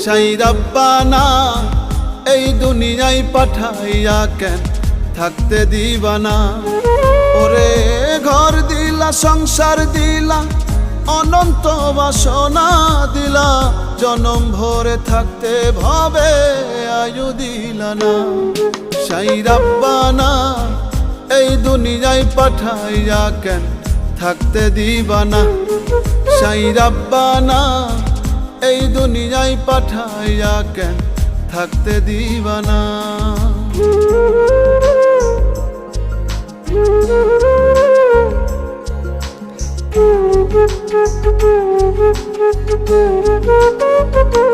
সাই রাব্বানা এই দুনিয়ায় পাঠাইয়া কেন থাকতে দিবানা। ওরে ঘর দিলা, সংসার দিলা, অনন্ত বাসনা দিলা, জনম ভরে থাকতে ভাবে আয়ু দিলা না। সাই রাব্বানা এই দুনিয়ায় পাঠাইয়া কেন থাকতে দিবানা। সাই রাব্বানা এই দুনিয়ায় পাঠাইয়া কেন থাকতে দিবানা। Thank you.